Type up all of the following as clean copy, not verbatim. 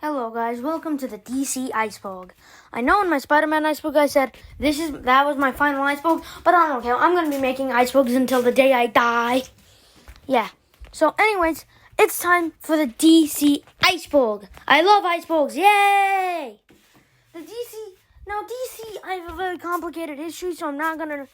Hello guys, welcome to the DC iceberg. I know in my Spider-Man iceberg I said that was my final iceberg, but I don't care. I'm gonna be making icebergs until the day I die. Yeah. So anyways, it's time for the DC iceberg. I love icebergs. Yay! I have a very complicated history, so I'm gonna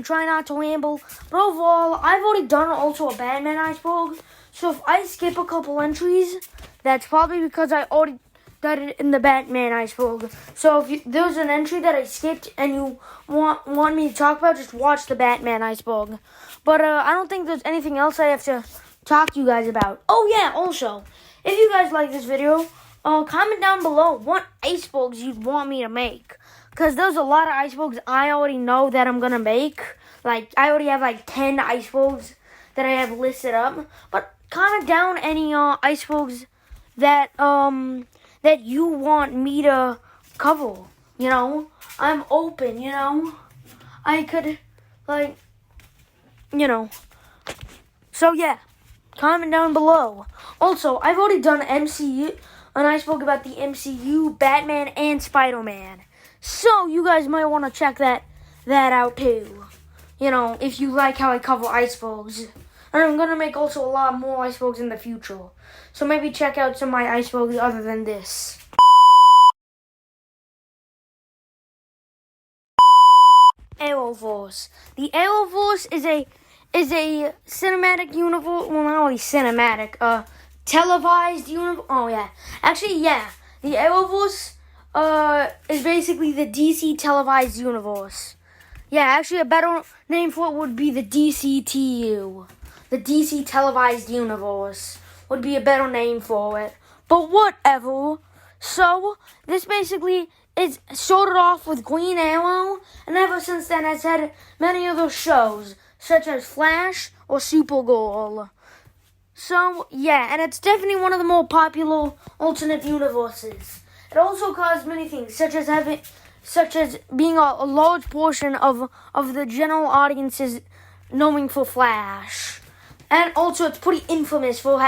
try not to ramble. But overall, I've already done also a Batman iceberg. So if I skip a couple entries, that's probably because I already did it in the Batman iceberg. So if there's an entry that I skipped and you want me to talk about, just watch the Batman iceberg. But I don't think there's anything else I have to talk to you guys about. Oh yeah, also, if you guys like this video, comment down below what icebergs you'd want me to make. Because there's a lot of icebergs I already know that I'm going to make. Like, I already have like 10 icebergs that I have listed up. But comment down any icebergs that that you want me to cover. You know, I'm open, you know. I could, like, you know. So, yeah. Comment down below. Also, I've already done an iceberg about the MCU, Batman, and Spider-Man. So, you guys might want to check that out too. You know, if you like how I cover icebergs. And I'm going to make also a lot more icebergs in the future. So maybe check out some of my icebergs other than this. Arrowverse. The Arrowverse is a cinematic universe. Well, not only cinematic, televised universe. Oh yeah, actually yeah. The Arrowverse is basically the DC televised universe. Yeah, actually a better name for it would be the DCTU. The DC televised universe would be a better name for it. But whatever. So this basically it started off with Green Arrow, and ever since then has had many other shows, such as Flash or Supergirl. So, yeah, and it's definitely one of the more popular alternate universes. It also caused many things, such as being a large portion of the general audience's knowing for Flash. And also it's pretty infamous for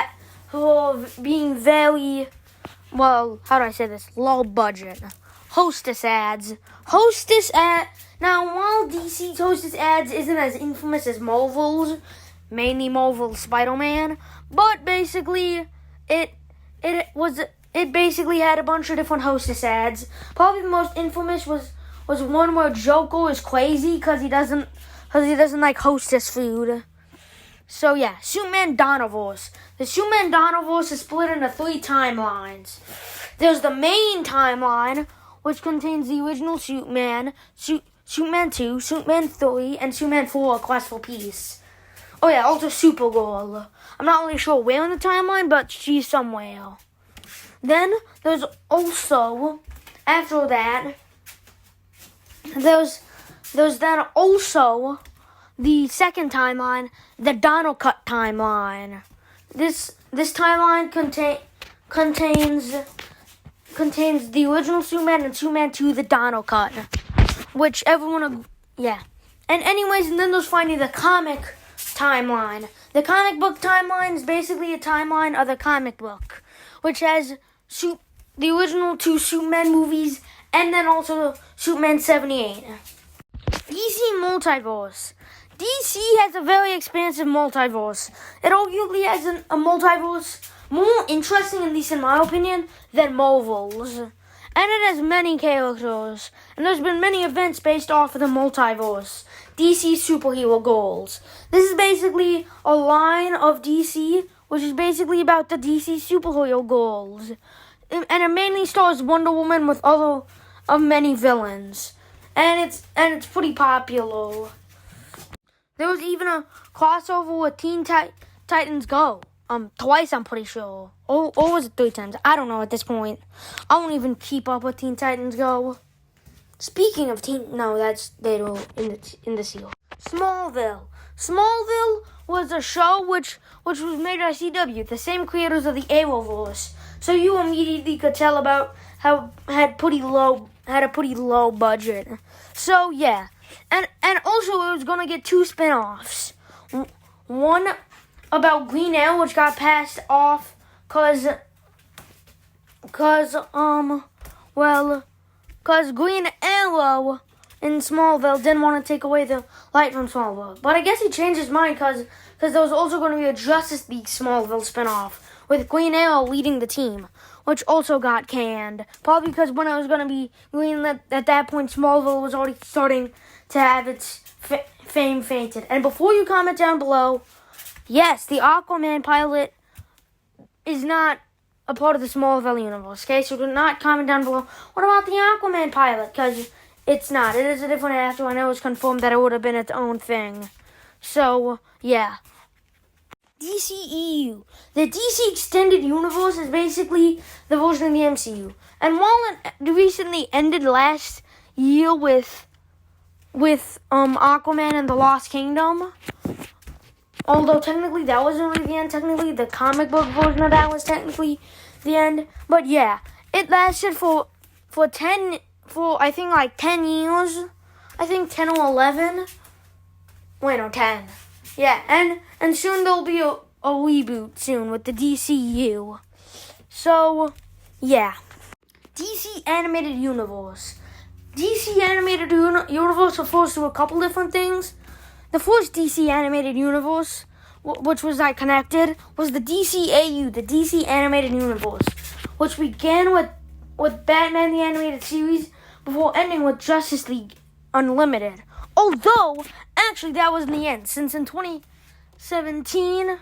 being very, well, how do I say this, low budget. Hostess ads. Now, while DC's Hostess ads isn't as infamous as Marvel's, mainly Marvel's Spider-Man, but basically, it basically had a bunch of different Hostess ads. Probably the most infamous was one where Joker is crazy because he doesn't like Hostess food. So yeah, Superman Donnerverse. The Superman Donnerverse is split into 3 timelines. There's the main timeline, which contains the original Superman, Superman 2, Superman 3, and Superman 4, A Quest for Peace. Oh yeah, also Supergirl. I'm not really sure where in the timeline, but she's somewhere. Then there's also, after that, there's then also the second timeline, the Donner Cut timeline. This timeline contains the original Superman and Superman 2, the Donner Cut, which everyone, yeah. And anyways, and then there's finally the comic timeline. The comic book timeline is basically a timeline of the comic book, which has the original 2 Superman movies and then also Superman 78. DC Multiverse. DC has a very expansive multiverse. It arguably has a multiverse more interesting, at least in my opinion, than Marvel's. And it has many characters. And there's been many events based off of the multiverse. DC superhero goals. This is basically a line of DC, which is basically about the DC superhero goals. And it mainly stars Wonder Woman with other of many villains. And it's pretty popular. There was even a crossover with Teen Titans Go. Twice, I'm pretty sure. Or was it 3 times? I don't know at this point. I won't even keep up with Teen Titans Go. Speaking of they do in the seal. Smallville. Smallville was a show which was made by CW, the same creators of the Arrowverse. So you immediately could tell about how had a pretty low budget. So yeah. And also it was gonna get 2 spin-offs. One about Green Arrow, which got passed off because Cause Green Arrow in Smallville didn't want to take away the light from Smallville. But I guess he changed his mind because there was also going to be a Justice League Smallville spinoff with Green Arrow leading the team, which also got canned. Probably because when it was going to be Green, at that point, Smallville was already starting to have its fame fainted. And before you comment down below, yes, the Aquaman pilot is not a part of the Smallville universe, okay? So do not comment down below, what about the Aquaman pilot? Because it's not. It is a different actor, and it was confirmed that it would have been its own thing. So, yeah. DCEU. The DC Extended Universe is basically the version of the MCU. And while it recently ended last year with Aquaman and the Lost Kingdom, although technically that wasn't really the end, technically the comic book version of that was technically the end. But yeah, it lasted for I think like 10 years. I think 10 or 11. Wait, no, 10. Yeah, and soon there'll be a reboot soon with the DCU. So, yeah. DC Animated Universe. DC Animated Universe refers to a couple different things. The first DC Animated Universe, which was connected, was the DCAU, the DC Animated Universe, which began with Batman the Animated Series before ending with Justice League Unlimited. Although, actually, that wasn't the end, since in 2017, it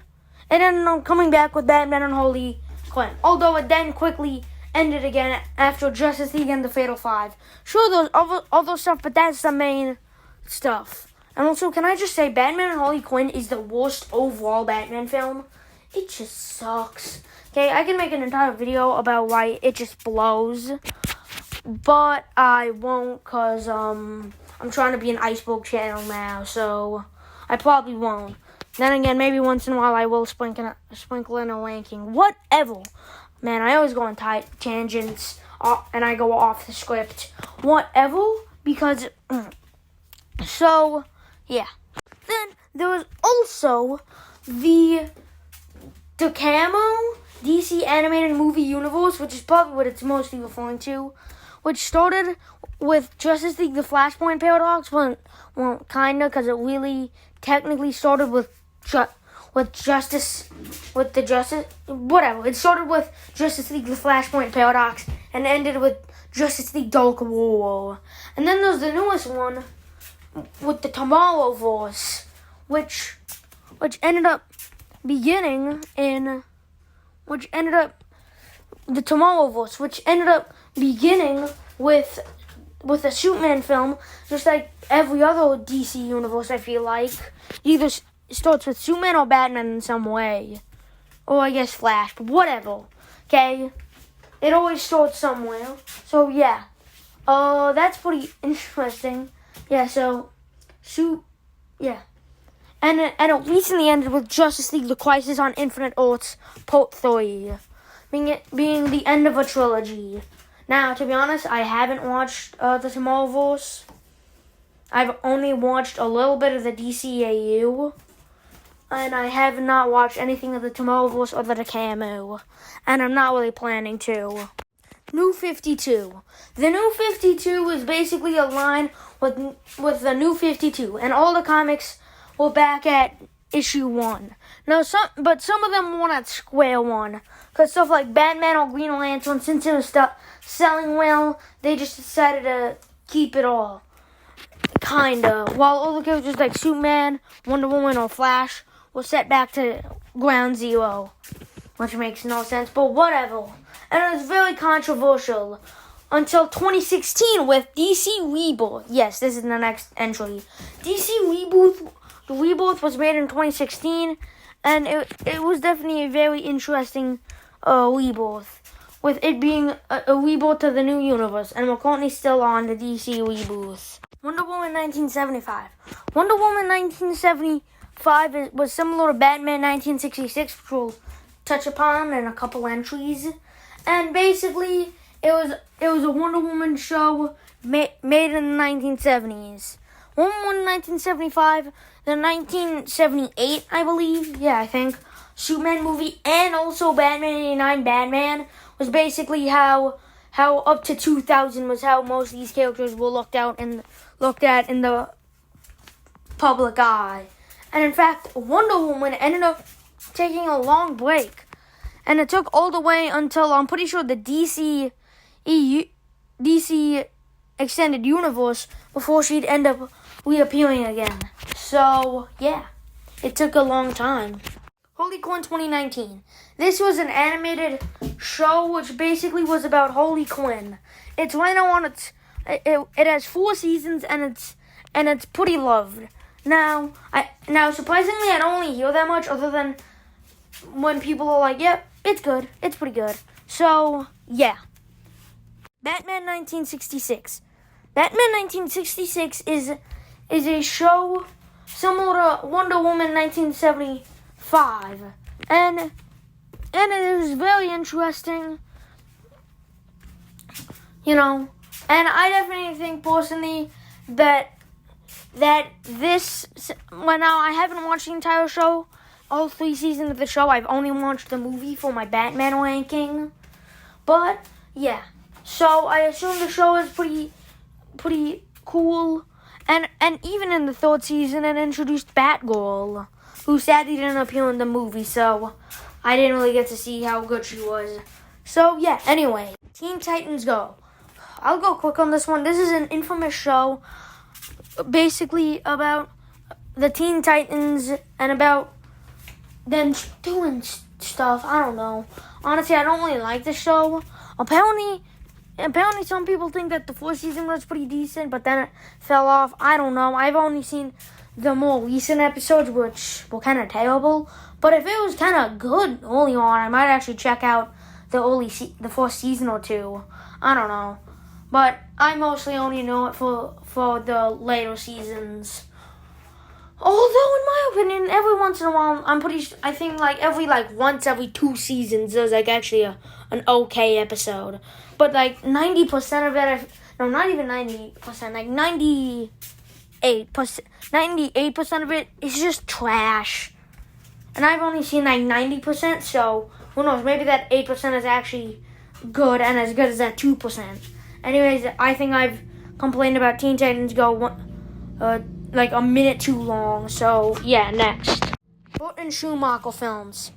ended up coming back with Batman and Harley Quinn. Although it then quickly ended again after Justice League and the Fatal Five. Sure, there's other stuff, but that's the main stuff. And also, can I just say, Batman and Harley Quinn is the worst overall Batman film. It just sucks. Okay, I can make an entire video about why it just blows. But I won't, because, I'm trying to be an iceberg channel now, so I probably won't. Then again, maybe once in a while I will sprinkle in a ranking. Whatever. Man, I always go on tangents, and I go off the script. Whatever, because, so, yeah. Then, there was also the Camo DC Animated Movie Universe, which is probably what it's mostly referring to, which started with Justice League: The Flashpoint Paradox. Well, kinda, because it really technically started with Justice League: The Flashpoint Paradox and ended with Justice League: Dark War. And then there's the newest one with the Tomorrowverse, which ended up beginning with a Superman film, just like every other DC universe, I feel like. Either starts with Superman or Batman in some way. Or I guess Flash, but whatever. Okay? It always starts somewhere. So, yeah. That's pretty interesting. Yeah, yeah. And it recently ended with Justice League: The Crisis on Infinite Earths Part 3. Being the end of a trilogy. Now, to be honest, I haven't watched the Tomorrowverse. I've only watched a little bit of the DCAU. And I have not watched anything of the Tomorrowverse or the Camo. And I'm not really planning to. New 52. The New 52 is basically a line with the New 52. And all the comics were back at issue 1. Now, some of them weren't at square one. Because stuff like Batman or Green Lantern, since it was selling well, they just decided to keep it all. Kinda. While other characters like Superman, Wonder Woman, or Flash were set back to ground zero. Which makes no sense, but whatever. And it was very controversial. Until 2016 with DC Rebirth. Yes, this is the next entry. DC Rebirth was made in 2016. And it was definitely a very interesting rebirth, with it being a rebirth to the new universe, and we're currently still on the DC rebirth. Wonder Woman 1975. Wonder Woman 1975 was similar to Batman 1966, which we'll touch upon in a couple entries. And basically, it was a Wonder Woman show made in the 1970s. Wonder Woman 1975, the 1978, I believe, yeah, I think, Superman movie, and also Batman 89 Batman was basically how up to 2000 was how most of these characters were looked at in the public eye. And in fact, Wonder Woman ended up taking a long break. And it took all the way until, I'm pretty sure, the DC Extended Universe before she'd end up reappearing again. So, yeah, it took a long time. Harley Quinn 2019. This was an animated show which basically was about Harley Quinn. It's right now on it has 4 seasons and it's pretty loved. Now surprisingly, I don't really hear that much other than when people are like, yep, it's good. It's pretty good. So, yeah. Batman 1966. Batman 1966 is a show similar to Wonder Woman 1975. And it was very interesting, you know. And I definitely think personally that this, well, now I haven't watched the entire show, all 3 seasons of the show. I've only watched the movie for my Batman ranking. But, yeah. So, I assume the show is pretty cool. And even in the 3rd season, it introduced Batgirl, who sadly didn't appear in the movie, so I didn't really get to see how good she was. So, yeah, anyway. Teen Titans Go. I'll go quick on this one. This is an infamous show, basically about the Teen Titans and about them doing stuff. I don't know. Honestly, I don't really like the show. Apparently some people think that the 4th season was pretty decent, but then it fell off. I don't know. I've only seen the more recent episodes, which were kind of terrible. But if it was kind of good early on, I might actually check out the 4th season or 2. I don't know. But I mostly only know it for the later seasons. Although, in my opinion, every once in a while, I think once every 2 seasons, there's actually an okay episode. But 90% of it, no, not even 90%, 98% of it is just trash. And I've only seen 90%, so who knows, maybe that 8% is actually good and as good as that 2%. Anyways, I think I've complained about Teen Titans Go a minute too long, so yeah, next. Burton Schumacher films.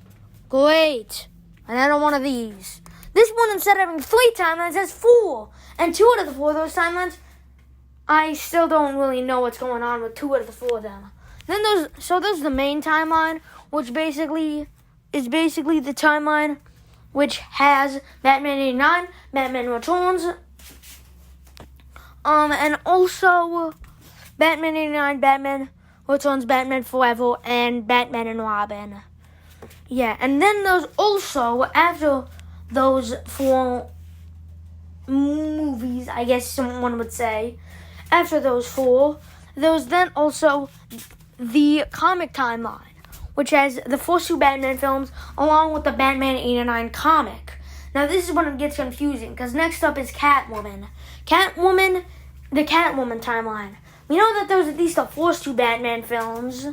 Great. Another one of these. This one, instead of having 3 timelines, has 4. And 2 out of the 4 of those timelines, I still don't really know what's going on with 2 out of the 4 of them. Then there's the main timeline, which basically is the timeline which has Batman 89, Batman Returns, and also Batman 89, Batman Returns, Batman Forever, and Batman and Robin. Yeah, and then there's also, after those 4 movies, I guess someone would say, after those 4, there's then also the comic timeline, which has the first 2 Batman films along with the Batman 89 comic. Now this is when it gets confusing, because next up is Catwoman. The Catwoman timeline. We know that there's at least the first 2 Batman films,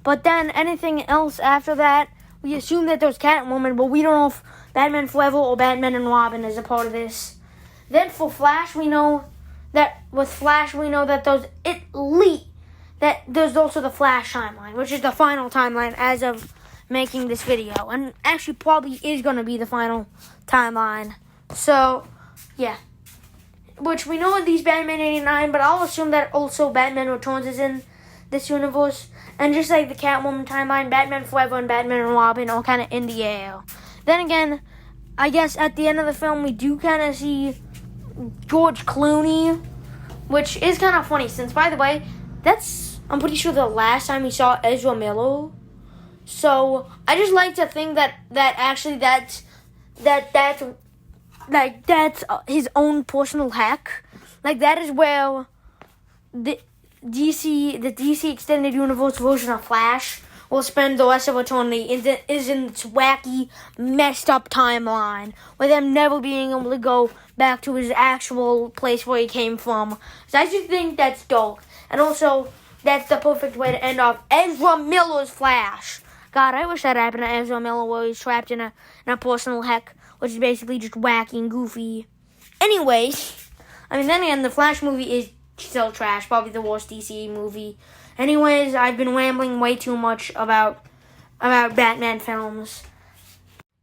but then anything else after that, we assume that there's Catwoman, but we don't know if Batman Forever or Batman and Robin is a part of this. Then for Flash, we know that there's also the Flash timeline, which is the final timeline as of making this video, and actually probably is going to be the final timeline. So, yeah. Which we know these Batman 89, but I'll assume that also Batman Returns is in this universe. And just like the Catwoman timeline, Batman Forever and Batman and Robin are kind of in the air. Then again, I guess at the end of the film, we do kind of see George Clooney, which is kind of funny, since, by the way, I'm pretty sure the last time we saw Ezra Miller. So, I just like to think that that's his own personal hack. That is where the DC Extended Universe version of Flash will spend the rest of eternity is in its wacky, messed up timeline, with him never being able to go back to his actual place where he came from. So I just think that's dope. And also, that's the perfect way to end off Ezra Miller's Flash. God, I wish that happened to Ezra Miller, where he's trapped in a personal heck which is basically just wacky and goofy. Anyways, I mean, then again, the Flash movie is still trash, probably the worst DC movie. Anyways, I've been rambling way too much about Batman films.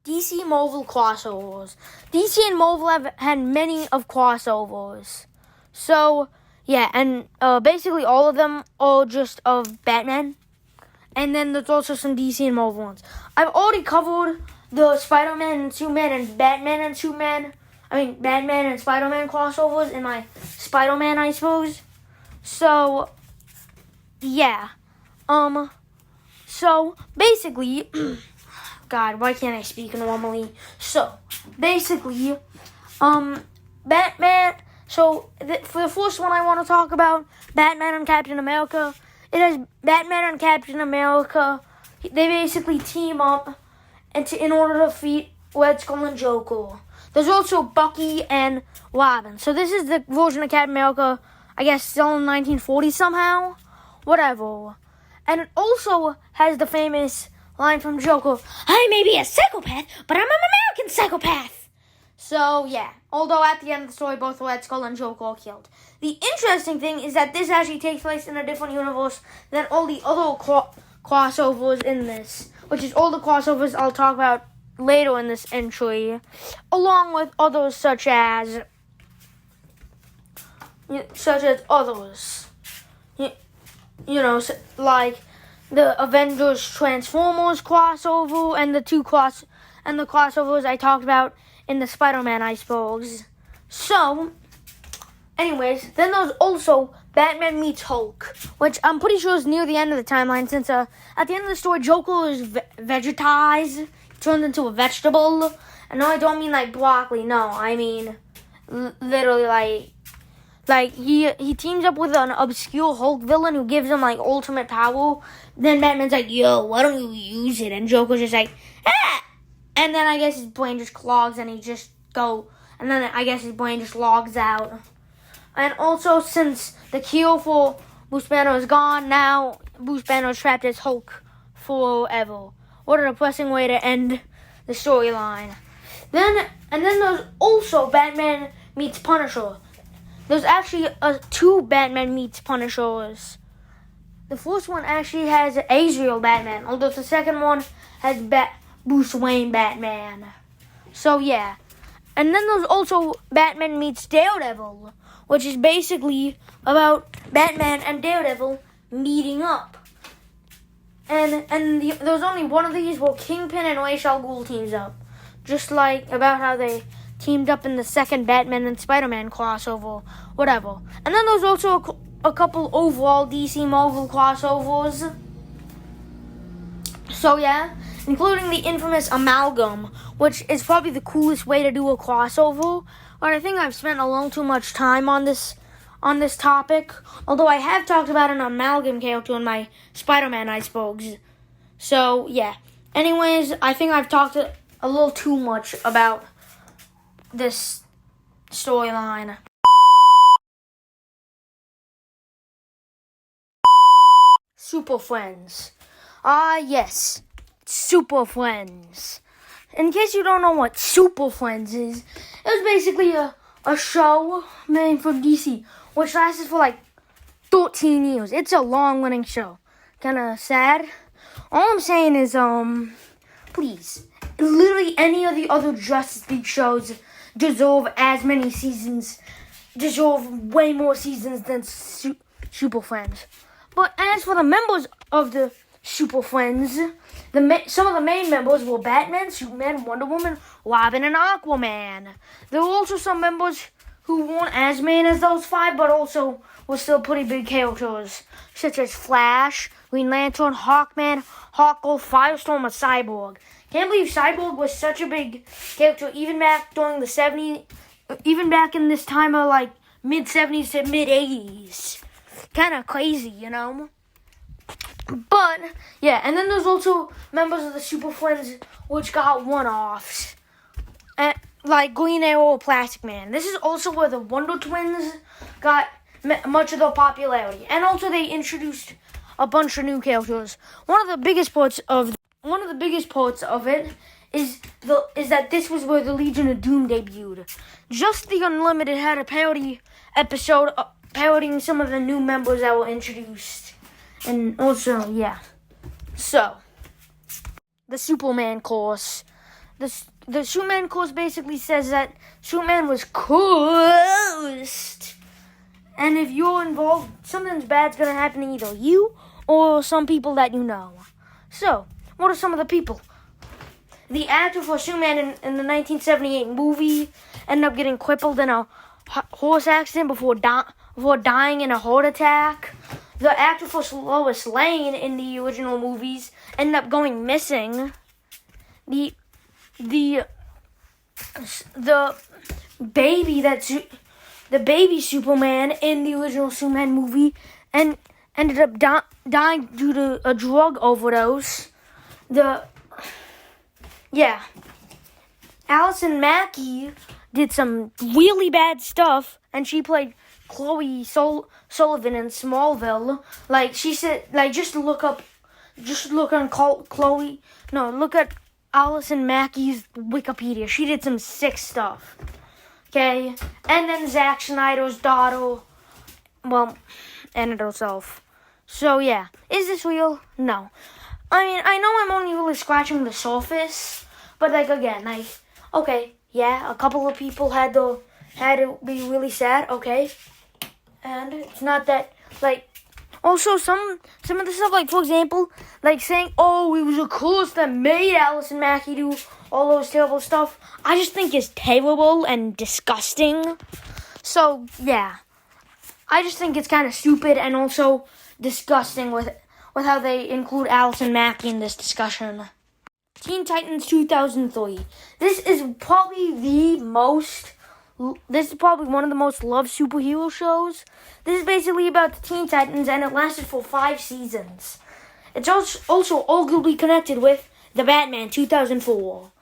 DC Marvel crossovers. DC and Marvel have had many of crossovers. So, yeah, and basically all of them are just of Batman. And then there's also some DC and Marvel ones. I've already covered the Spider-Man and Superman and Batman and Spider-Man crossovers in my Spider-Man icebergs. So, yeah. So, basically... God, why can't I speak normally? So, basically, Batman... So, for the first one I want to talk about, Batman and Captain America. It has Batman and Captain America. They basically team up in order to defeat Red Skull and Joker. There's also Bucky and Robin. So, this is the version of Captain America, I guess, still in 1940 somehow. Whatever. And it also has the famous line from Joker, I may be a psychopath, but I'm an American psychopath. So, yeah. Although at the end of the story, both Red Skull and Joker are killed. The interesting thing is that this actually takes place in a different universe than all the other crossovers in this, which is all the crossovers I'll talk about later in this entry, along with others such as others. Like the Avengers Transformers crossover and the crossovers I talked about in the Spider-Man icebergs. So, anyways, then there's also Batman meets Hulk, which I'm pretty sure is near the end of the timeline, since at the end of the story, Joker is vegetized, turned into a vegetable. And no, I don't mean like broccoli, no, I mean literally like he teams up with an obscure Hulk villain who gives him like ultimate power. Then Batman's like, yo, why don't you use it? And Joker's just like, ah! And then I guess his brain just clogs and his brain just logs out. And also, since the cure for Bruce Banner is gone, now Bruce Banner is trapped as Hulk forever. What a depressing way to end the storyline. Then there's also Batman meets Punisher. There's actually two Batman meets Punishers. The first one actually has Azrael Batman, although the second one has Bruce Wayne Batman. So, yeah. And then there's also Batman meets Daredevil, which is basically about Batman and Daredevil meeting up. And there's only one of these where Kingpin and Ra's al Ghul teams up. Just like about how they teamed up in the second Batman and Spider-Man crossover, whatever. And then there's also a couple overall DC Marvel crossovers. So, yeah. Including the infamous Amalgam, which is probably the coolest way to do a crossover. But I think I've spent a little too much time on this topic. Although I have talked about an Amalgam character in my Spider-Man icebergs. So, yeah. Anyways, I think I've talked a little too much about this storyline. Super Friends. Yes. Super Friends. In case you don't know what Super Friends is, it was basically a show made from DC, which lasted for like 13 years. It's a long-running show. Kinda sad. All I'm saying is, please, literally any of the other Justice League shows deserve as many seasons, deserve way more seasons than Super Friends. But as for the members of the Super Friends, some of the main members were Batman, Superman, Wonder Woman, Robin, and Aquaman. There were also some members who weren't as main as those five, but also were still pretty big characters, such as Flash, Green Lantern, Hawkman, Hawkgirl, Firestorm, and Cyborg. Can't believe Cyborg was such a big character even back during the 70s, even back in this time of like mid-70s to mid-80s. Kind of crazy, you know? But, yeah, and then there's also members of the Super Friends which got one-offs. Like Green Arrow or Plastic Man. This is also where the Wonder Twins got much of their popularity. And also they introduced a bunch of new characters. One of the biggest parts of it is that this was where the Legion of Doom debuted. Just the Unlimited had a parody episode parodying some of the new members that were introduced. And also, yeah. So, the Superman course. The Superman course basically says that Superman was cursed. And if you're involved, something's bad's gonna happen to either you or some people that you know. So, what are some of the people? The actor for Superman in the 1978 movie ended up getting crippled in a horse accident before dying in a heart attack. The actor for Lois Lane in the original movies ended up going missing. The baby Superman in the original Superman movie and ended up dying due to a drug overdose. Allison Mackey did some really bad stuff, and she played Chloe Sullivan in Smallville. Like she said, look at Allison Mackey's Wikipedia. She did some sick stuff. Okay, and then Zack Snyder's daughter, ended herself. So yeah, is this real? No. I mean, I know I'm only really scratching the surface, but okay, yeah, a couple of people had to be really sad, okay, and it's not that also some of the stuff, for example, saying, oh, it was a curse that made Allison Mackey do all those terrible stuff, I just think is terrible and disgusting. So yeah, I just think it's kind of stupid and also disgusting with how they include Allison Mackey in this discussion. Teen Titans 2003. This is probably one of the most loved superhero shows. This is basically about the Teen Titans, and it lasted for 5 seasons. It's also arguably connected with The Batman 2004.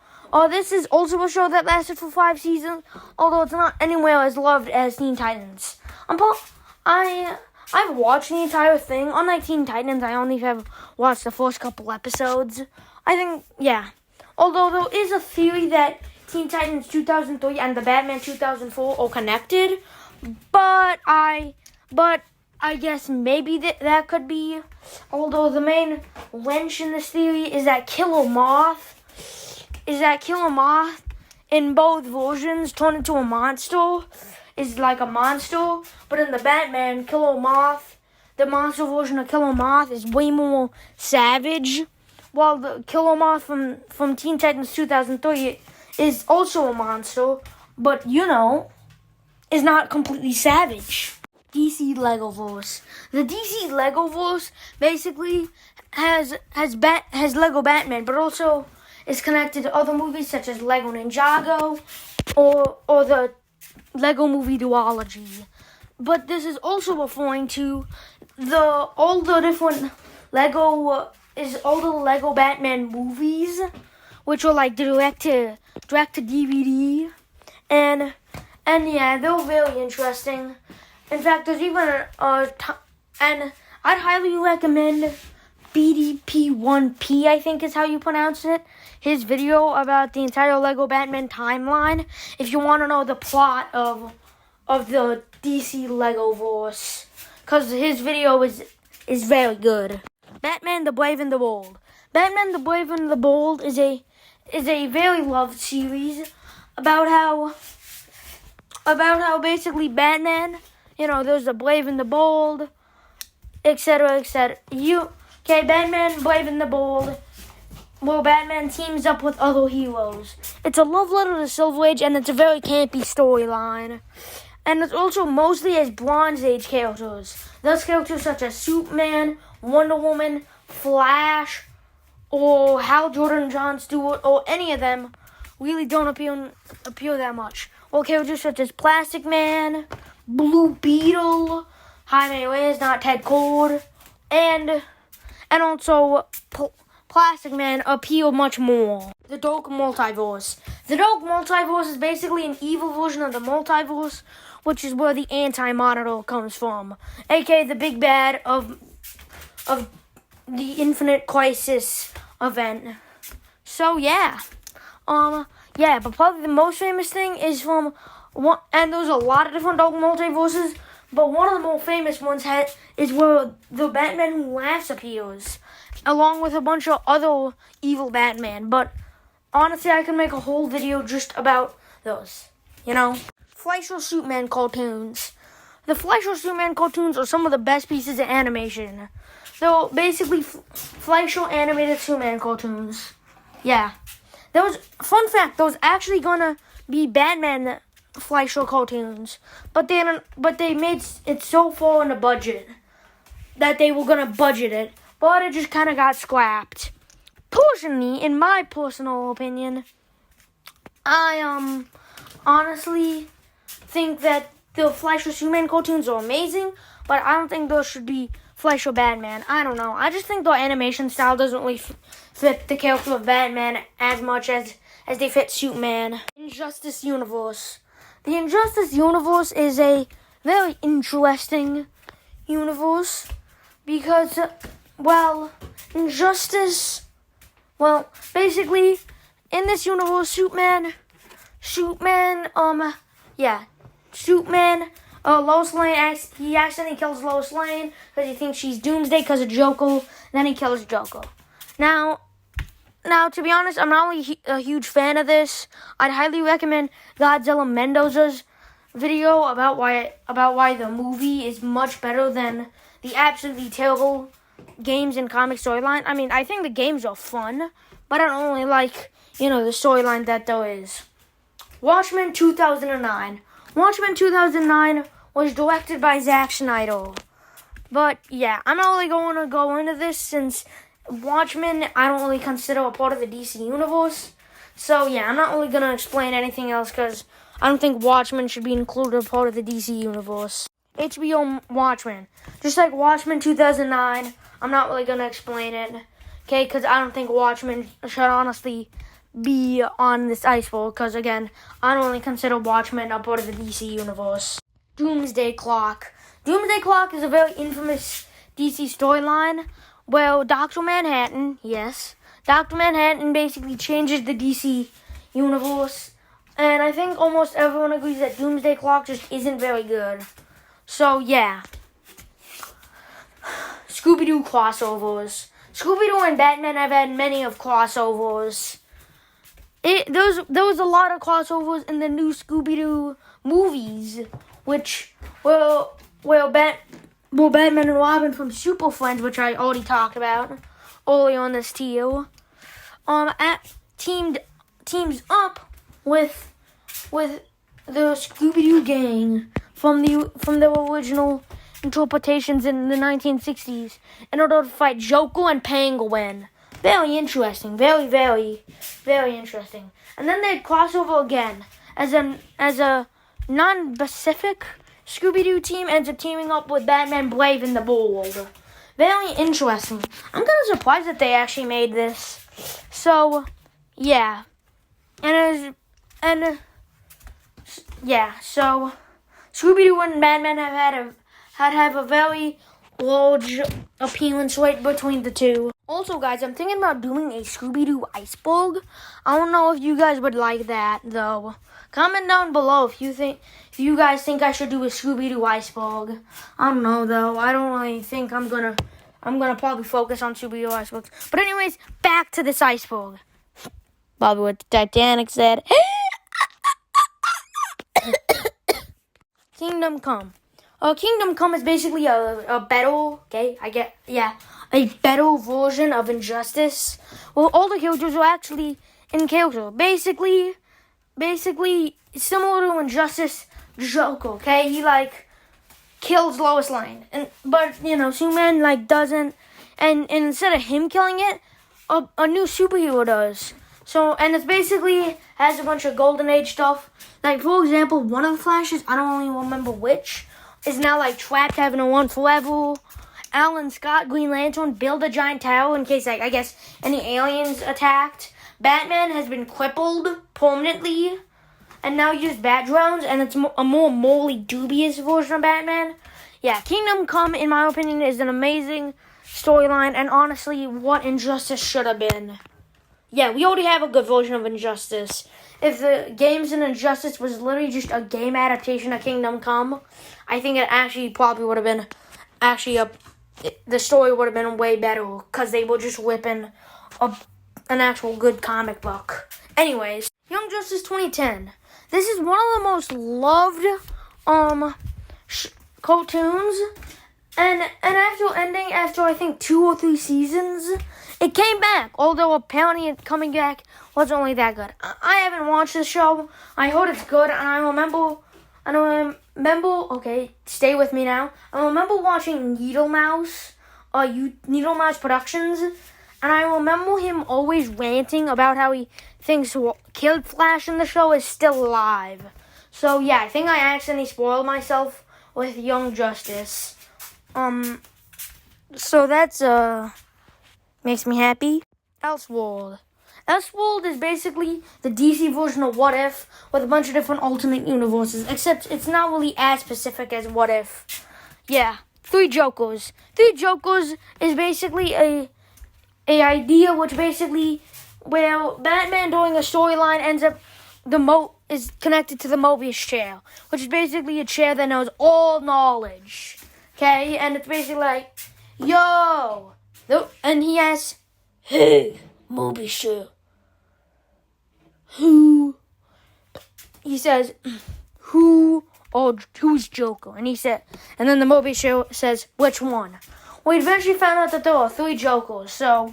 This is also a show that lasted for 5 seasons, although it's not anywhere as loved as Teen Titans. I've watched the entire thing. Unlike Teen Titans, I only have watched the first couple episodes. I think, yeah. Although there is a theory that Teen Titans 2003 and the Batman 2004 are connected, but I guess maybe that could be. Although the main wrench in this theory is that Killer Moth in both versions turned into a monster. Is like a monster, but in the Batman, the monster version of Killer Moth is way more savage, while the Killer Moth from Teen Titans 2003 is also a monster, but is not completely savage. DC Legoverse. The DC Legoverse basically has Lego Batman, but also is connected to other movies such as Lego Ninjago or the Lego Movie duology. But this is also referring to all the Lego Batman movies, which are direct to DVD, and yeah, they're very interesting. In fact, there's even and I'd highly recommend BDP1P, I think is how you pronounce it, his video about the entire Lego Batman timeline, if you want to know the plot of the DC Legoverse, because his video is very good. Batman the Brave and the Bold. Batman the Brave and the Bold is a very loved series about how basically Batman, there's the Brave and the Bold, etc., etc. Batman Brave and the Bold, where Batman teams up with other heroes. It's a love letter to Silver Age, and it's a very campy storyline. And it's also mostly as Bronze Age characters. Those characters such as Superman, Wonder Woman, Flash, or Hal Jordan, John Stewart, or any of them really don't appear that much. Or characters such as Plastic Man, Blue Beetle, Jaime Reyes, not Ted Kord, and also Plastic Man appeal much more. The Dark Multiverse. The Dark Multiverse is basically an evil version of the multiverse, which is where the Anti-Monitor comes from, aka the big bad of the Infinite Crisis event. So yeah, Yeah, but probably the most famous thing is from one, and there's a lot of different Dark multiverses, but one of the more famous ones is where the Batman Who Laughs appears, along with a bunch of other evil Batman. But honestly, I can make a whole video just about those. Fleischer Superman cartoons. The Fleischer Superman cartoons are some of the best pieces of animation. They're basically Fleischer animated Superman cartoons. Yeah. Fun fact, there was actually gonna be Batman Fleischer cartoons, but they made it so far in the budget that they were gonna budget it, but it just kind of got scrapped. Personally, in my personal opinion, I honestly think that the Fleischer Superman cartoons are amazing, but I don't think those should be Fleischer Batman. I don't know. I just think their animation style doesn't really fit the character of Batman as much as they fit Superman. Injustice Universe. The Injustice Universe is a very interesting universe because, basically, in this universe, Superman, Lois Lane, he accidentally kills Lois Lane because he thinks she's Doomsday because of Joker, and then he kills Joker. Now, to be honest, I'm not really a huge fan of this. I'd highly recommend Godzilla Mendoza's video about why the movie is much better than the absolutely terrible games and comic storyline. I mean, I think the games are fun, but I don't really like, the storyline that there is. Watchmen 2009. Watchmen 2009 was directed by Zack Snyder. But, yeah, I'm not really going to go into this since Watchmen I don't really consider a part of the DC universe. So, yeah, I'm not really going to explain anything else because I don't think Watchmen should be included as part of the DC universe. HBO Watchmen. Just like Watchmen 2009, I'm not really going to explain it. Okay, because I don't think Watchmen should honestly be on this iceberg because, again, I don't really consider Watchmen a part of the DC universe. Doomsday Clock. Doomsday Clock is a very infamous DC storyline where Dr. Manhattan basically changes the DC universe, and I think almost everyone agrees that Doomsday Clock just isn't very good. So, yeah. Scooby-Doo crossovers. Scooby-Doo and Batman have had many of crossovers. There was a lot of crossovers in the new Scooby-Doo movies, which were Batman and Robin from Super Friends, which I already talked about earlier on this tier, teams up with the Scooby-Doo gang from the original interpretations in the 1960s in order to fight Joker and Penguin. Very interesting. Very, very, very interesting. And then they'd cross over again as a non-Pacific Scooby-Doo team ends up teaming up with Batman, Brave, and the Bold. Very interesting. I'm kind of surprised that they actually made this. So, yeah. So Scooby-Doo and Batman have a very large appearance right between the two. Also, guys, I'm thinking about doing a Scooby-Doo iceberg. I don't know if you guys would like that, though. Comment down below if you guys think I should do a Scooby-Doo iceberg. I don't know, though. I don't really think I'm gonna probably focus on Scooby-Doo icebergs. But anyways, back to this iceberg. Bobby what the Titanic said. Kingdom Come. Kingdom Come is basically a better, a better version of Injustice. Well, all the characters are actually in character. Basically similar to Injustice, Joker, okay? He, kills Lois Lane. But Superman, doesn't. And instead of him killing it, a new superhero does. So, and it's basically has a bunch of Golden Age stuff. For example, one of the Flashes, I don't really remember which, is now, trapped having a run forever. Alan Scott, Green Lantern, build a giant tower in case, I guess, any aliens attacked. Batman has been crippled permanently, and now uses bat drones, and it's a more morally dubious version of Batman. Yeah, Kingdom Come, in my opinion, is an amazing storyline, and honestly, what Injustice should have been. Yeah, we already have a good version of Injustice. If the games in Injustice was literally just a game adaptation of Kingdom Come, I think it actually probably would have been the story would have been way better because they were just whipping an actual good comic book. Anyways, Young Justice 2010. This is one of the most loved cartoons, and after ending after I think 2 or 3 seasons, it came back. Although apparently it coming back wasn't really that good. I haven't watched the show. I heard it's good, and I remember. Okay, stay with me now. I remember watching Needle Mouse Productions, and I remember him always ranting about how he thinks Kid Flash in the show is still alive. So yeah, I think I accidentally spoiled myself with Young Justice. So that's makes me happy. Elseworld. Elseworld is basically the DC version of What If with a bunch of different alternate universes, except it's not really as specific as What If. Yeah, 3 Jokers. 3 Jokers is basically a idea which basically where Batman during a storyline ends up is connected to the Mobius chair, which is basically a chair that knows all knowledge. Okay, and it's basically like, yo, and he asks, hey, Mobius chair, who? He says, who's Joker? And then the Mobius chair says, which one? We eventually found out that there are 3 Jokers, so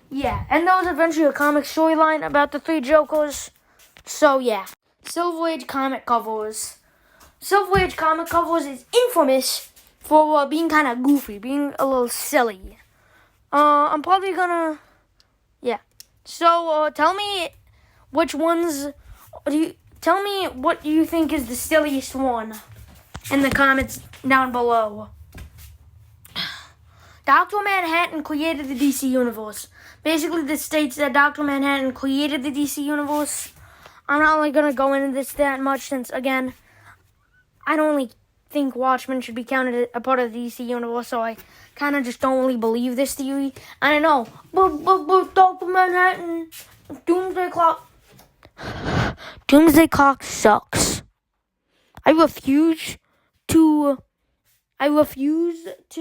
yeah, and there was eventually a comic storyline about the 3 Jokers. So yeah, Silver Age comic covers. Silver Age comic covers is infamous for being kind of goofy, being a little silly. I'm probably gonna, yeah. So tell me which ones. Tell me what you think is the silliest one in the comments down below. Dr. Manhattan created the DC Universe. Basically, this states that Dr. Manhattan created the DC Universe. I'm not really going to go into this that much since, again, I don't really think Watchmen should be counted a part of the DC Universe, so I kind of just don't really believe this theory. I don't know, but Dr. Manhattan, Doomsday Clock sucks. I refuse to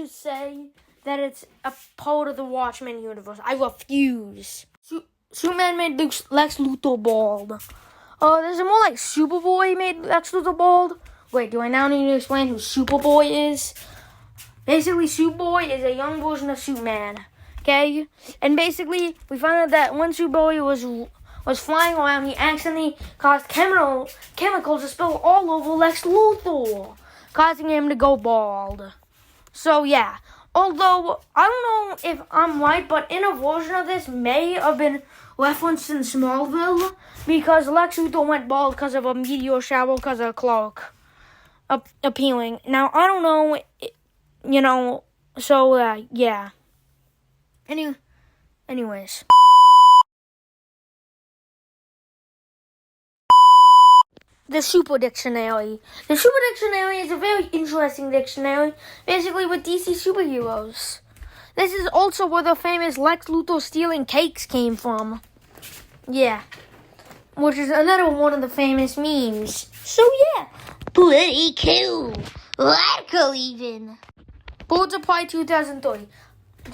say that it's a part of the Watchmen universe. I refuse. Superman made Lex Luthor bald. There's a more like Superboy made Lex Luthor bald. Wait, do I now need to explain who Superboy is? Basically, Superboy is a young version of Superman. Okay? And basically, we found out that when Superboy was flying around, he accidentally caused chemicals to spill all over Lex Luthor, causing him to go bald. So, yeah. Although, I don't know if I'm right, but in a version of this may have been referenced in Smallville, because Lex Luthor went bald because of a meteor shower because of Clark appealing. Now, I don't know, so, yeah. Anyways. The Super Dictionary. The Super Dictionary is a very interesting dictionary, basically with DC superheroes. This is also where the famous Lex Luthor stealing cakes came from. Yeah. Which is another one of the famous memes. So yeah. Pretty cool. Radical even. Birds of Prey 2003.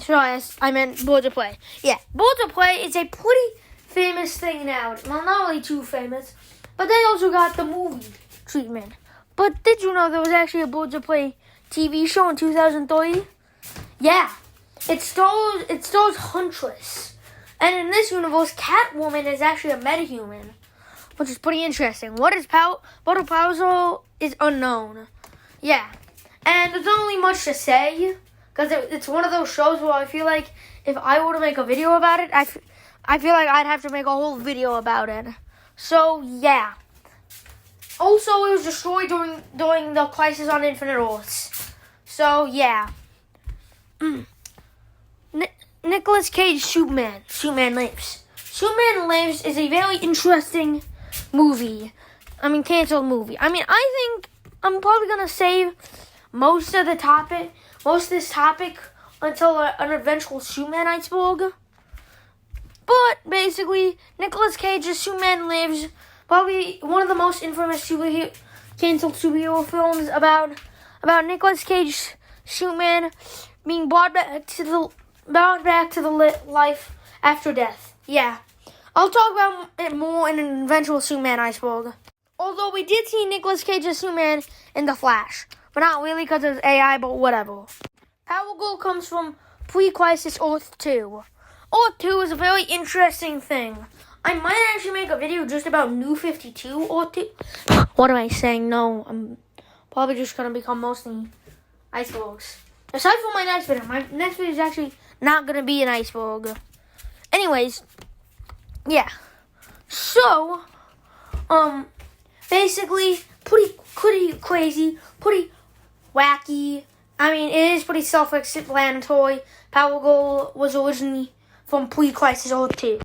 Sorry, I meant Birds of Prey. Yeah, Birds of Prey is a pretty famous thing now. Well, not really too famous. But they also got the movie treatment. But did you know there was actually a Birds of Prey TV show in 2003? Yeah. It stars Huntress. And in this universe, Catwoman is actually a metahuman, which is pretty interesting. What her powers are is unknown. Yeah. And there's not really much to say, because it's one of those shows where I feel like if I were to make a video about it, I feel like I'd have to make a whole video about it. So, yeah. Also, it was destroyed during the Crisis on Infinite Earths. So, yeah. Nicolas Cage, Superman. Superman Lives. Superman Lives is a very interesting movie. Canceled movie. I think I'm probably going to save most of this topic until an eventual Superman iceberg. But basically, Nicolas Cage's Superman Lives, probably one of the most infamous canceled superhero films about Nicolas Cage's Superman being brought back to the life after death. Yeah, I'll talk about it more in an eventual Superman iceberg. Although we did see Nicolas Cage's Superman in The Flash, but not really because of AI, but whatever. Power Girl comes from pre-crisis Earth 2. Earth 2 is a very interesting thing. I might actually make a video just about New 52 Earth 2. What am I saying? No, I'm probably just going to become mostly icebergs. Aside from my next video is actually not going to be an iceberg. Anyways, yeah. So, basically, pretty crazy, pretty wacky. I mean, it is pretty self-explanatory. Power Girl was originally from pre-crisis Earth 2.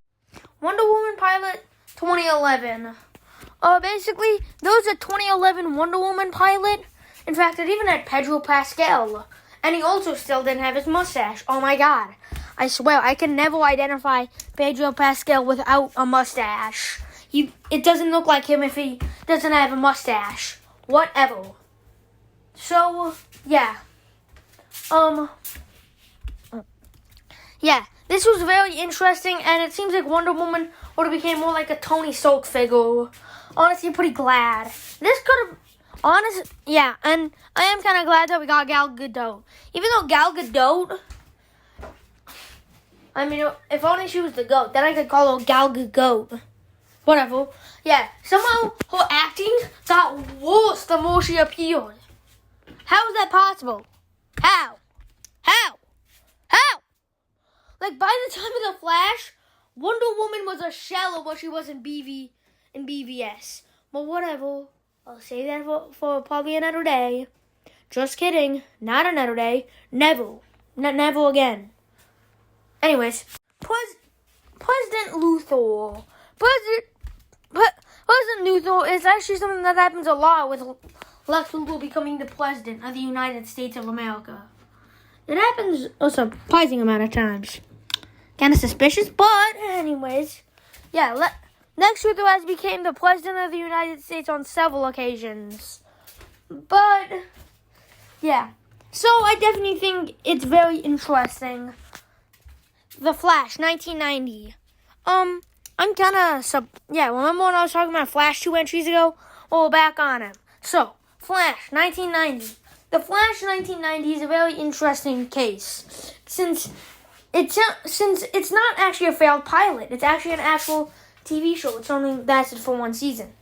Wonder Woman pilot 2011. Basically, there was a 2011 Wonder Woman pilot. In fact, it even had Pedro Pascal. And he also still didn't have his mustache. Oh my god. I swear, I can never identify Pedro Pascal without a mustache. It doesn't look like him if he doesn't have a mustache. Whatever. So, yeah. Yeah, this was very interesting, and it seems like Wonder Woman would have became more like a Tony Stark figure. Honestly, I'm pretty glad. This could have... yeah, and I am kind of glad that we got Gal Gadot. Even though Gal Gadot... I mean, if only she was the GOAT, then I could call her Gal Gadot. Whatever. Yeah, somehow her acting got worse the more she appeared. How is that possible? How? Like, by the time of The Flash, Wonder Woman was a shell of what she was in BVS. But whatever. I'll save that for probably another day. Just kidding. Not another day. Never. Never again. Anyways. President Luthor. President Luthor is actually something that happens a lot with Lex Luthor becoming the President of the United States of America. It happens a surprising amount of times. Kind of suspicious, but anyways. Yeah, Lex Luthor has become the President of the United States on several occasions. But, yeah. So, I definitely think it's very interesting. The Flash, 1990. I'm kind of, remember when I was talking about Flash 2 entries ago? Well, back on him. So, Flash, 1990. The Flash 1990 is a very interesting case. Since it's not actually a failed pilot. It's actually an actual TV show. It's only lasted for one season.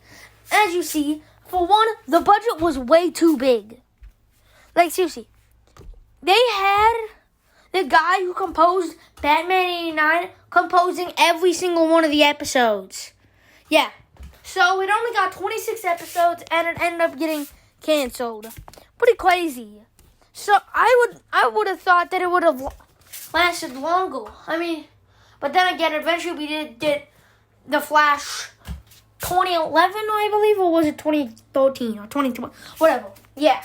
As you see, for one, the budget was way too big. Like, seriously. They had the guy who composed Batman 89 composing every single one of the episodes. Yeah. So, it only got 26 episodes, and it ended up getting canceled. Pretty crazy. So, I would have thought that it would have lasted longer. I mean, but then again, eventually we did The Flash 2011, I believe, or was it 2013 or 2012? Whatever. Yeah.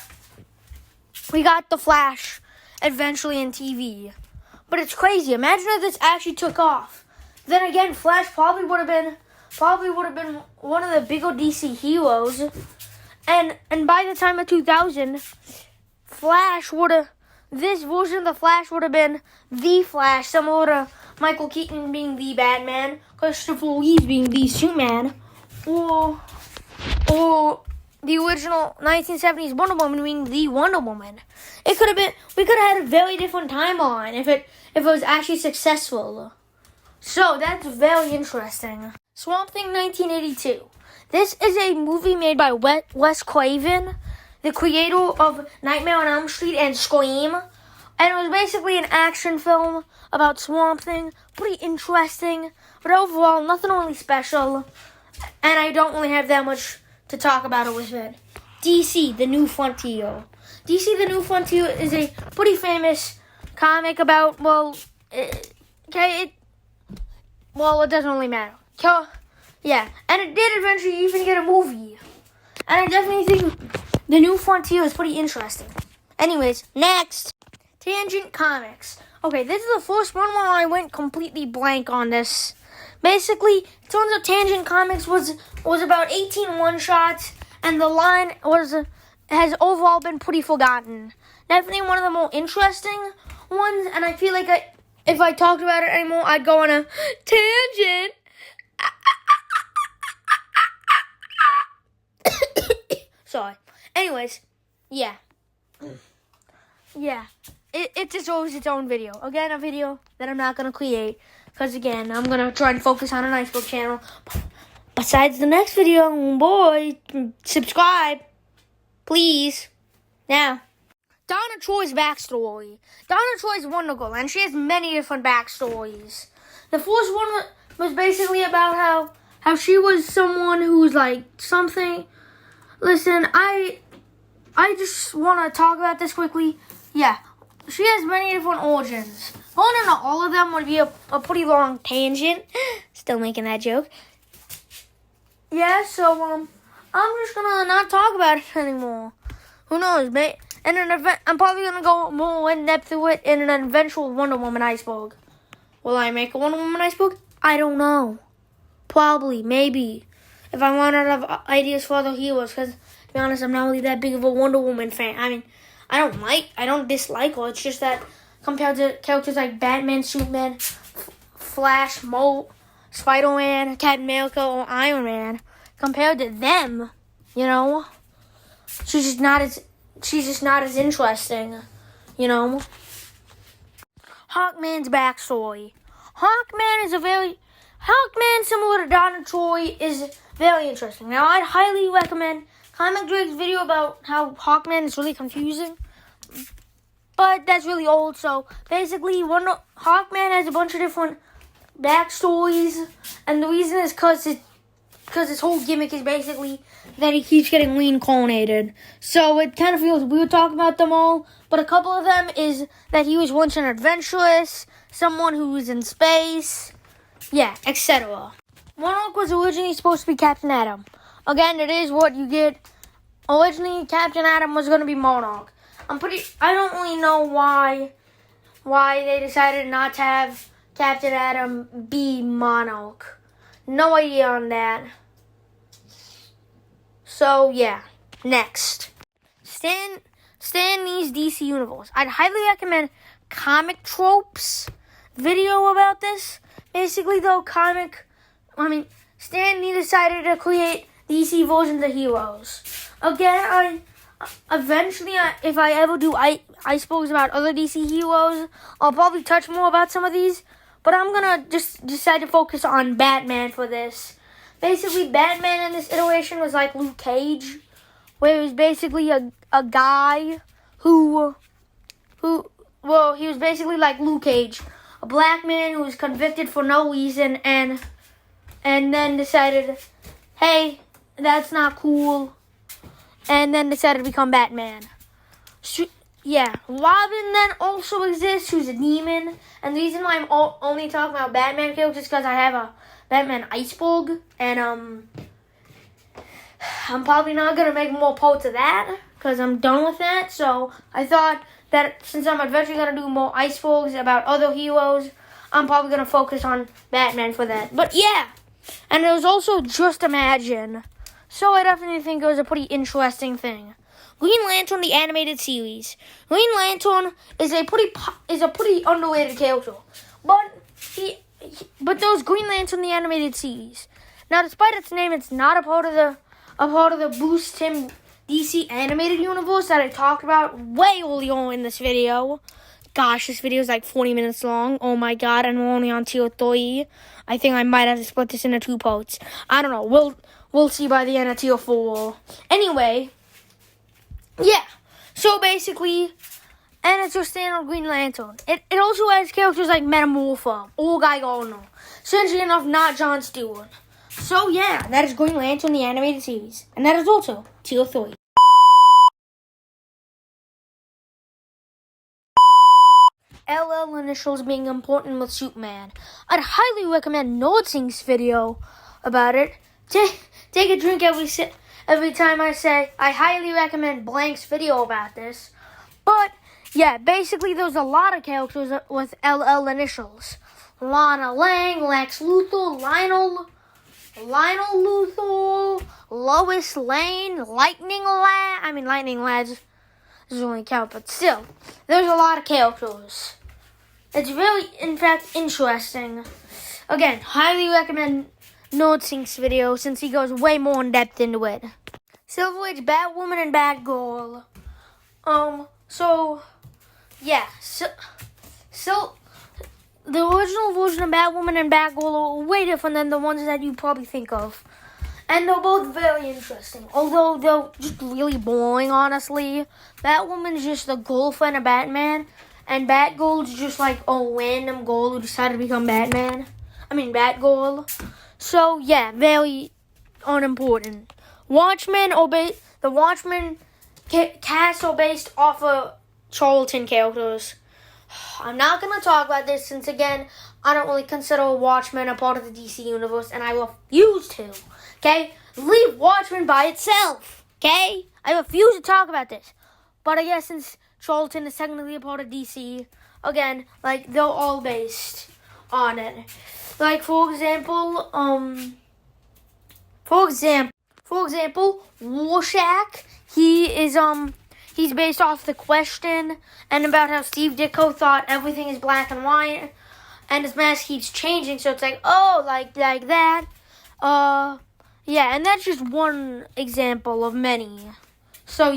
We got The Flash eventually in TV. But it's crazy. Imagine if this actually took off. Then again, Flash probably would have been one of the bigger DC heroes. And by the time of 2000, this version of the Flash would have been the Flash, similar to Michael Keaton being the Batman, Christopher Reeve being the Superman, or the original 1970s Wonder Woman being the Wonder Woman. We could have had a very different timeline if it was actually successful. So that's very interesting. Swamp Thing 1982. This is a movie made by Wes Craven, the creator of Nightmare on Elm Street and Scream. And it was basically an action film about Swamp Thing. Pretty interesting, but overall, nothing really special. And I don't really have that much to talk about it with it. DC, The New Frontier. DC, The New Frontier is a pretty famous comic about, it doesn't really matter. Yeah, and it did eventually even get a movie. And I definitely think The New Frontier is pretty interesting. Anyways, next. Tangent Comics. Okay, this is the first one where I went completely blank on this. Basically, it turns out Tangent Comics was about 18 one-shots, and the line has overall been pretty forgotten. Definitely one of the more interesting ones, and I feel like if I talked about it anymore, I'd go on a tangent. Sorry. Anyways, yeah. Yeah. It deserves its own video. Again, a video that I'm not going to create. Because, again, I'm going to try and focus on an iceberg channel. Besides the next video, boy, subscribe. Please. Now, Donna Troy's backstory. Donna Troy's Wonder Girl, and she has many different backstories. The first one was basically about how she was someone who's like something. Listen, I just want to talk about this quickly. Yeah, she has many different origins. Going into all of them would be a pretty long tangent. Still making that joke. Yeah, so I'm just gonna not talk about it anymore. Who knows, mate? I'm probably gonna go more in depth to it in an eventual Wonder Woman iceberg. Will I make a Wonder Woman iceberg? I don't know. Probably, maybe. If I run out of ideas for other heroes, because to be honest, I'm not really that big of a Wonder Woman fan. I mean, I don't dislike her. It's just that compared to characters like Batman, Superman, Flash, Spider-Man, Captain America, or Iron Man, compared to them, you know, she's just not as interesting, you know. Hawkman's backstory. Hawkman, similar to Donna Troy, is very interesting. Now, I'd highly recommend Comic Drake's video about how Hawkman is really confusing, but that's really old. So basically, Hawkman has a bunch of different backstories, and the reason is because his whole gimmick is basically that he keeps getting reincarnated. So it kind of feels weird talking about them all, but a couple of them is that he was once an adventurous, someone who was in space, yeah, etc. Monarch was originally supposed to be Captain Atom. Again, it is what you get. Originally, Captain Atom was going to be Monarch. I don't really know why they decided not to have Captain Atom be Monarch. No idea on that. So, yeah. Next. Stan Lee's DC Universe. I'd highly recommend Comic Tropes video about this. Basically, though, Stan Lee decided to create DC versions of heroes. Again, eventually, if I ever do icebergs about other DC heroes, I'll probably touch more about some of these. But I'm going to just decide to focus on Batman for this. Basically, Batman in this iteration was like Luke Cage, where he was basically a guy who he was basically like Luke Cage, a black man who was convicted for no reason and then decided, hey, that's not cool, and then decided to become Batman. Yeah, Robin then also exists, who's a demon, and the reason why I'm only talking about Batman characters is because I have a Batman iceberg, and I'm probably not going to make more parts of that, because I'm done with that, so I thought that since I'm eventually going to do more icebergs about other heroes, I'm probably going to focus on Batman for that. But yeah, and it was also Just Imagine, so I definitely think it was a pretty interesting thing. Green Lantern, the animated series. Green Lantern is a pretty underrated character, but those Green Lantern, the animated series. Now, despite its name, it's not a part of the Boost Tim DC animated universe that I talked about way earlier in this video. Gosh, this video is like 40 minutes long. Oh my god, and we're only on tier 3. I think I might have to split this into 2 parts. I don't know. We'll see by the end of tier 4. Anyway, yeah. So basically, and it's your standard Green Lantern. It also has characters like Metamorpho, or Guy Gardner. Strangely enough, not Jon Stewart. So yeah, that is Green Lantern, the animated series. And that is also tier 3. LL initials being important with Superman. I'd highly recommend Nordsing's video about it. Take a drink every time I say I highly recommend Blank's video about this. But yeah, basically there's a lot of characters with LL initials. Lana Lang, Lex Luthor, Lionel Luthor, Lois Lane, Lightning Lads doesn't really count, but still, there's a lot of characters. It's really, in fact, interesting. Again, highly recommend Nordsink's video since he goes way more in depth into it. Silver Age, Batwoman, and Batgirl. So the original version of Batwoman and Batgirl are way different than the ones that you probably think of. And they're both very interesting, although they're just really boring, honestly. Batwoman's just the girlfriend of Batman, and Batgirl's just like a random girl who decided to become Batgirl. So, yeah, very unimportant. The Watchmen cast are based off of Charlton characters. I'm not going to talk about this since, again, I don't really consider Watchmen a part of the DC universe, and I refuse to. Okay? Leave Watchmen by itself. Okay? I refuse to talk about this. But I guess since Charlton is technically a part of DC, again, like, they're all based on it. Like, for example, Rorschach, he's based off The Question and about how Steve Ditko thought everything is black and white, and his mask keeps changing, so it's like, oh, like that. Yeah, and that's just one example of many. So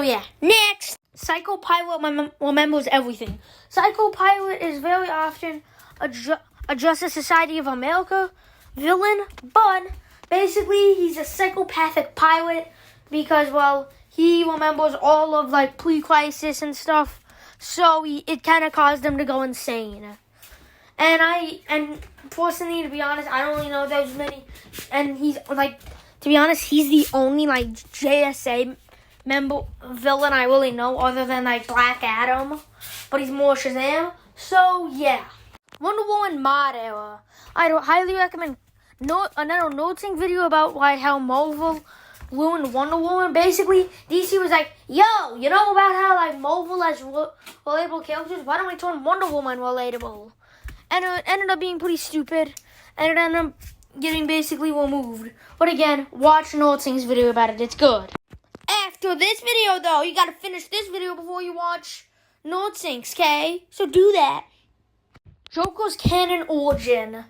yeah. Next, Psycho Pilot remembers everything. Psycho Pilot is very often a Justice Society of America villain, but basically he's a psychopathic pilot because, well, he remembers all of, like, pre-crisis and stuff, so it kind of caused him to go insane. And personally, to be honest, I don't really know those many, and he's, like, to be honest, he's the only, like, JSA villain I really know other than, like, Black Adam, but he's more Shazam, so, yeah. Wonder Woman mod era. I highly recommend another Notsing video about how Marvel ruined Wonder Woman. Basically, DC was like, yo, you know about how, like, Marvel has relatable characters? Why don't we turn Wonder Woman relatable? And it ended up being pretty stupid, and it ended up getting basically removed. But again, watch Notsing's video about it. It's good. After this video, though, you gotta finish this video before you watch Notsing's, okay? So do that. Joker's canon origin.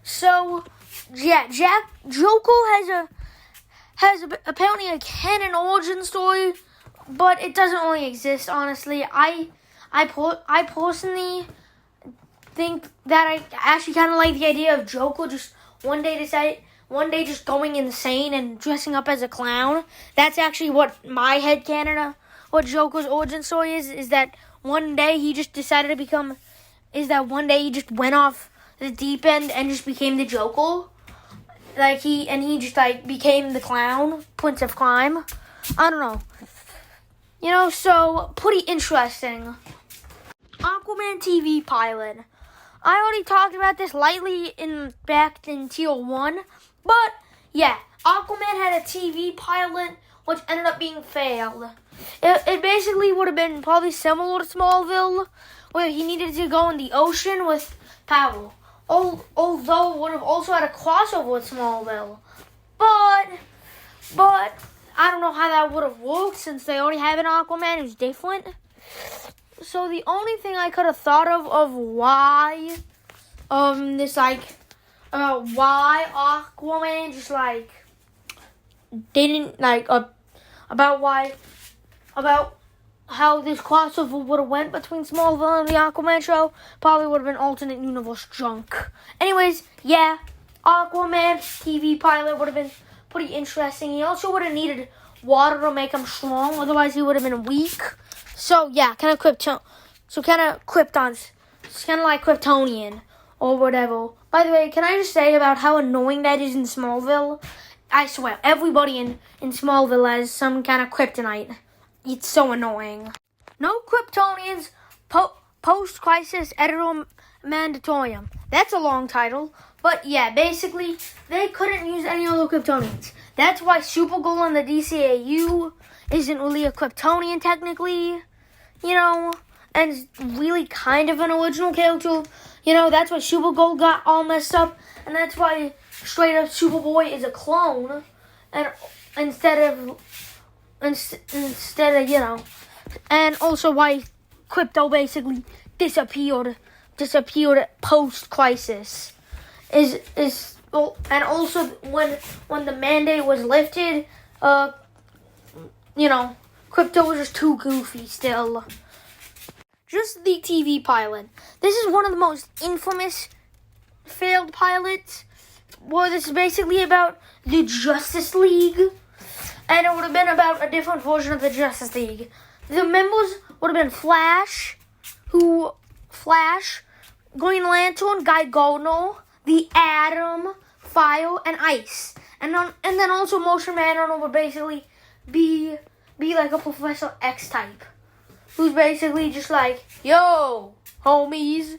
So, yeah, Joker has apparently a canon origin story, but it doesn't really exist, honestly. I personally think that I actually kind of like the idea of Joker just one day just going insane and dressing up as a clown. That's actually what my headcanon, what Joker's origin story is that one day he just decided to become, one day he just went off the deep end and just became the Joker. Like, he just, like, became the clown, Prince of Crime. I don't know. You know, so, pretty interesting. Aquaman TV pilot. I already talked about this lightly back in Tier 1. But, yeah, Aquaman had a TV pilot, which ended up being failed. It basically would have been probably similar to Smallville, where he needed to go in the ocean with power. Although it would have also had a crossover with Smallville. But I don't know how that would have worked since they already have an Aquaman who's different. So the only thing I could have thought of why why Aquaman just, like, didn't, like, about how this crossover would have went between Smallville and the Aquaman show probably would have been alternate universe junk. Anyways, yeah, Aquaman TV pilot would have been pretty interesting. He also would have needed water to make him strong, otherwise he would have been weak. So yeah, kind of like Kryptonian or whatever. By the way, can I just say about how annoying that is in Smallville? I swear, everybody in Smallville has some kind of kryptonite. It's so annoying. No Kryptonians post-crisis editor mandatorium. That's a long title. But yeah, basically, they couldn't use any other Kryptonians. That's why Supergirl in the DCAU isn't really a Kryptonian technically. You know, it's really kind of an original character. You know, that's why Super Gold got all messed up, and that's why straight up Superboy is a clone, and instead of you know, and also why Crypto basically disappeared post crisis is well, and also when the mandate was lifted, you know, Crypto was just too goofy still. Just the TV pilot. This is one of the most infamous failed pilots. Well, this is basically about the Justice League. And it would have been about a different version of the Justice League. The members would have been Flash, Green Lantern, Guy Gardner, the Atom, Fire, and Ice. And then also Motion Man would basically be like a Professor X type. Who's basically just like, yo, homies,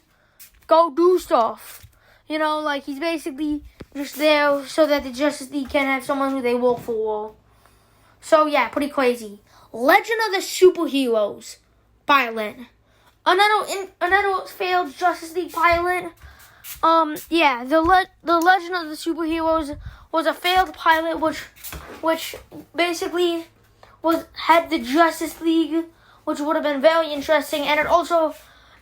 go do stuff. You know, like he's basically just there so that the Justice League can have someone who they work for. So yeah, pretty crazy. Legend of the Superheroes pilot. Another failed Justice League pilot. Yeah, the Legend of the Superheroes was a failed pilot which basically had the Justice League, which would have been very interesting, and it also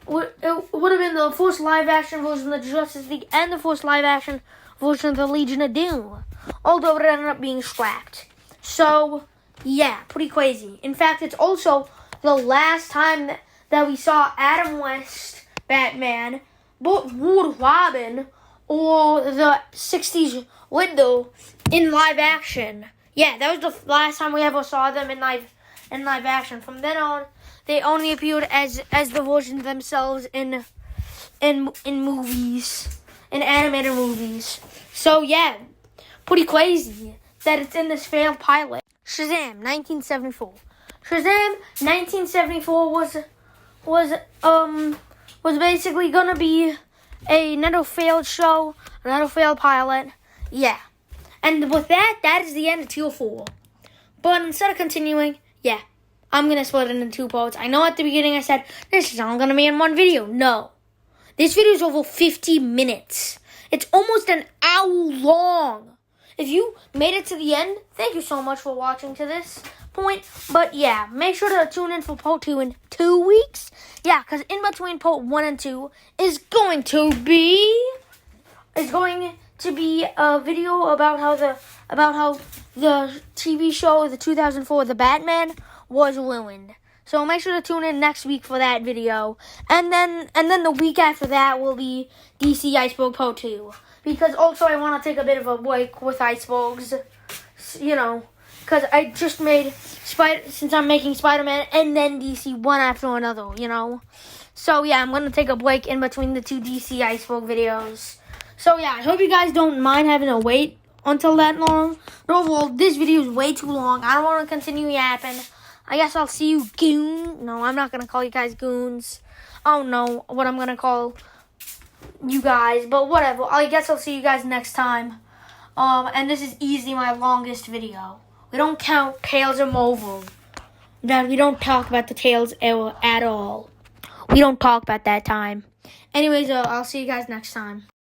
would have been the first live-action version of the Justice League and the first live-action version of the Legion of Doom, although it ended up being scrapped. So, yeah, pretty crazy. In fact, it's also the last time that we saw Adam West Batman, but Wood Robin, or the 60s window in live action. Yeah, that was the last time we ever saw them in live action. From then on, they only appeared as the versions themselves in movies, in animated movies. So yeah, pretty crazy that it's in this failed pilot. Shazam, 1974. Shazam, 1974 was basically gonna be another failed show, another failed pilot. Yeah. And with that is the end of Tier 4. But instead of continuing, yeah, I'm going to split it into 2 parts. I know at the beginning I said, this is all going to be in one video. No. This video is over 50 minutes. It's almost an hour long. If you made it to the end, thank you so much for watching to this point. But yeah, make sure to tune in for part 2 in 2 weeks. Yeah, because in between part 1 and 2 is going to be a video about how the TV show, the 2004 The Batman, was ruined. So make sure to tune in next week for that video. And then the week after that will be DC Iceberg Part 2. Because also I want to take a bit of a break with icebergs. You know, because I just made since I'm making Spider-Man and then DC one after another, you know. So yeah, I'm going to take a break in between the 2 DC Iceberg videos. So yeah, I hope you guys don't mind having to wait until that long. But overall, this video is way too long. I don't want to continue yapping. I guess I'll see you goon. No, I'm not going to call you guys goons. I don't know what I'm going to call you guys, but whatever. I guess I'll see you guys next time. And this is easily my longest video. We don't count Tails and Marvel. That we don't talk about the Tails era at all. We don't talk about that time. Anyways, I'll see you guys next time.